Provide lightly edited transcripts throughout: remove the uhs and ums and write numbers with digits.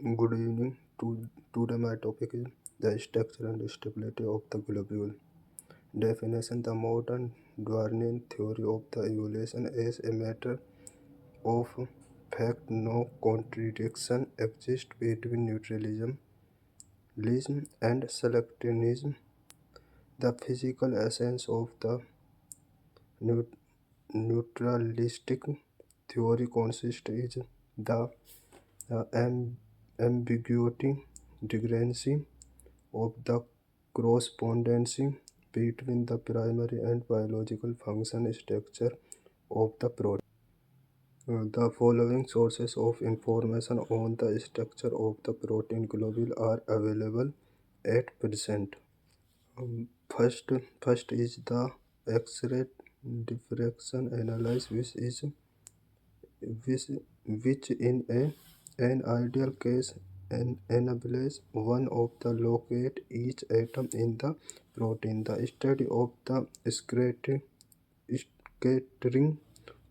Good evening. Today my topic is the structure and stability of the globule. Definition: the modern Darwinian theory of the evolution is a matter of fact. No contradiction exists between naturalism and selectivism. The physical essence of the neut- neutralistic theory consists in the ambiguity, degree of the correspondence between the primary and biological function structure of the protein. The following sources of information on the structure of the protein globule are available at present. First is the X-ray diffraction analysis, which, which in an ideal case enables one of the locate each atom in the protein. The study of the scattering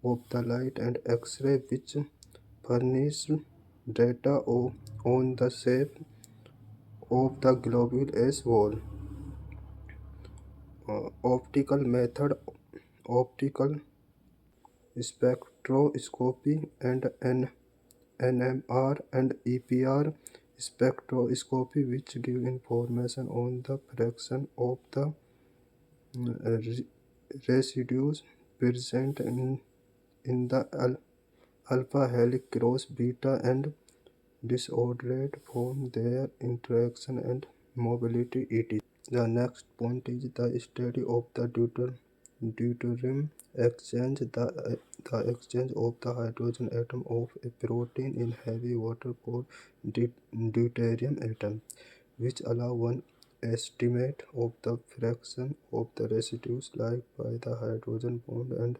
of the light and X-ray, which furnish data on the shape of the globule as whole. Optical method, optical spectroscopy and NMR and EPR spectroscopy, which give information on the fraction of the residues present in the alpha helix cross beta and disordered form, their interaction and mobility, etc. The next point is the study of the deuterium exchange, the exchange of the hydrogen atom of a protein in heavy water called deuterium atom, which allow one estimate of the fraction of the residues left by the hydrogen bond and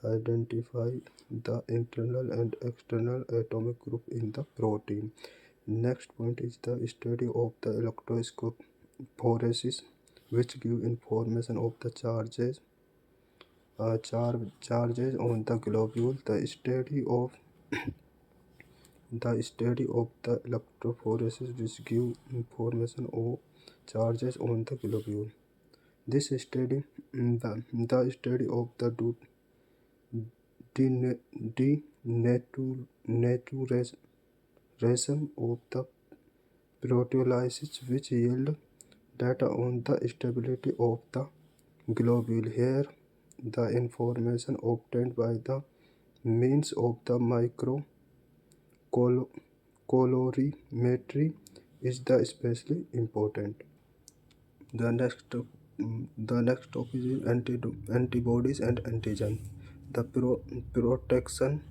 identify the internal and external atomic group in the protein. Next point is the study of the electrophoresis, which give information of the charges on the globule. The study of the electrophoresis, which give information of charges on the globule. This study, the study of the denaturation of the proteolysis, which yield data on the stability of the globule. Here, the information obtained by the means of the microcalorimetry is the especially important. The next topic is antibodies and antigen. The protection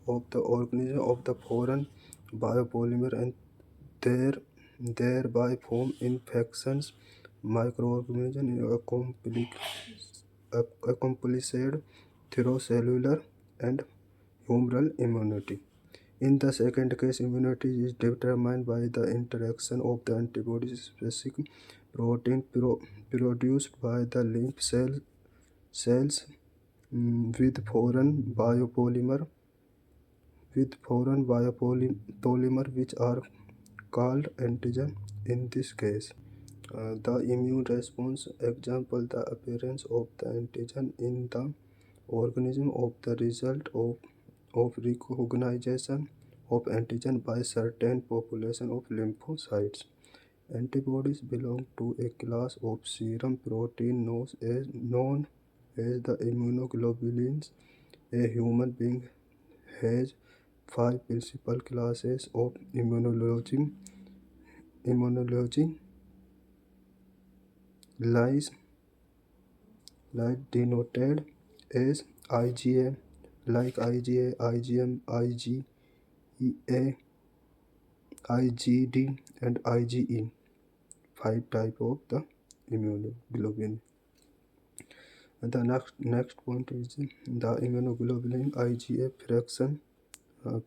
of the organism of the foreign biopolymer and their thereby form infections. Microorganisms accomplished through cellular and humoral immunity. In the second case, immunity is determined by the interaction of the antibody-specific protein produced by the lymph cells with foreign biopolymer, which are called antigen in this case. The immune response example, the appearance of the antigen in the organism of the result of recognition of antigen by certain population of lymphocytes. Antibodies belong to a class of serum protein known as the immunoglobulins. A human being has five principal classes of immunology lies denoted as IgA, like IgA, IgM, IgA, IgD, and IgE. Five type of the immunoglobulin. And the next point is the immunoglobulin IgA fraction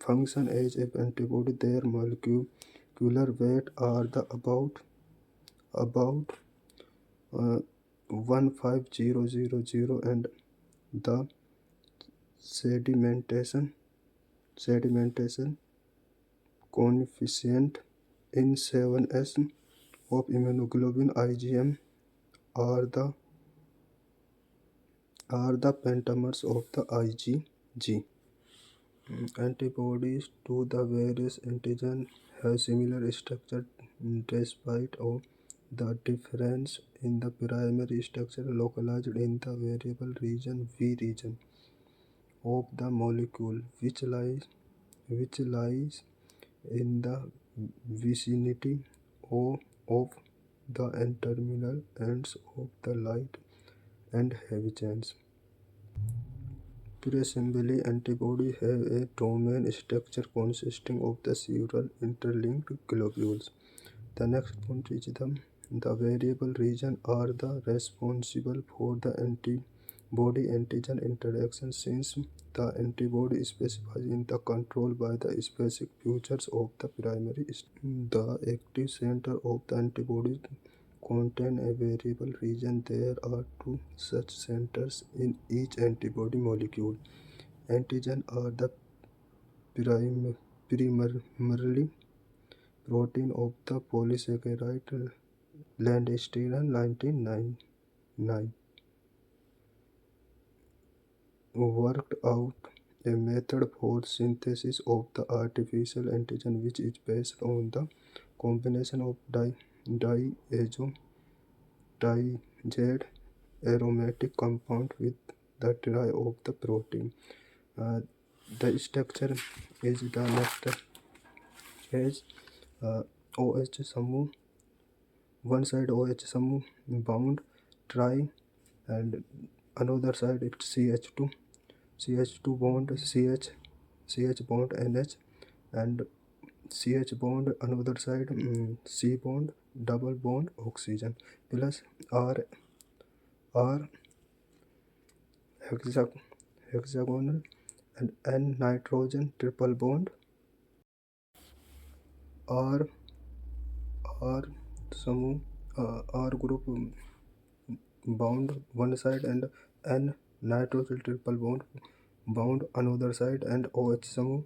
function as a antibody. Their molecular weight are the about 15000, and the sedimentation coefficient in 7s of immunoglobulin IgM are the pentamers of the IgG. Antibodies to the various antigens have similar structure despite of the difference in the primary structure localized in the variable region V region of the molecule, which lies in the vicinity of the N-terminal ends of the light and heavy chains. Pre-assembly antibodies have a domain structure consisting of the several interlinked globules. The next point is the variable region are the responsible for the antibody-antigen interaction since the antibody specifies in the control by the specific features of the primary. The active center of the antibody contain a variable region. There are two such centers in each antibody molecule. Antigen are the primarily protein of the polysaccharide Landsteiner 1999 worked out a method for synthesis of the artificial antigen which is based on the combination of diazide aromatic compound with the tri of the protein. Uh, the structure is the next is OH समूह one side OH समूह bound tri and another side it's CH2 bond CH bond NH and CH bond another side C bond double bond oxygen plus R hexagonal and N nitrogen triple bond R R समूह R group bound one side and N nitrogen triple bond bound another side and OH समूह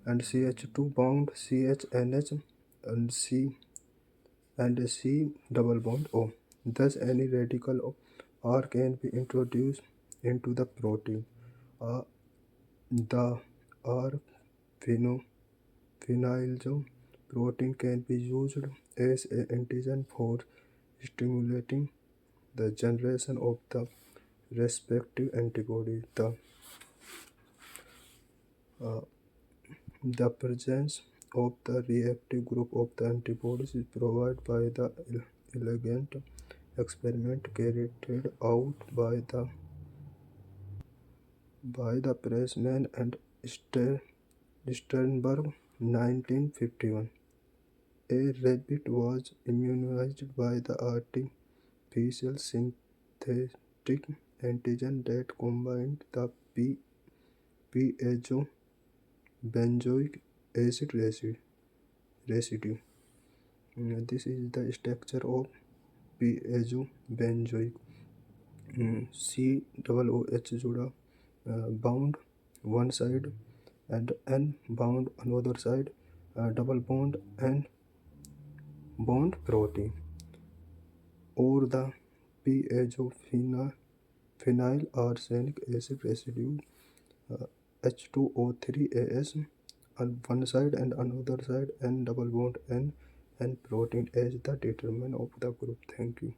and CH2 bound CHNH and C double bond O. Thus any radical of R can be introduced into the protein. The R phenylzo protein can be used as an antigen for stimulating the generation of the respective antibody. The presence of the reactive group of the antibodies is provided by the elegant experiment carried out by the Pressman and Sternberg 1951. A rabbit was immunized by the artificial synthetic antigen that combined the piezo benzoic acid residue. This is the structure of piezo benzoic COOH जुड़ा bound one side and N bound another side double bond and bond protein or the piezo phenyl arsenic acid residue H2O3 on one side and another side N double bond N and protein as the determinant of the group. Thank you.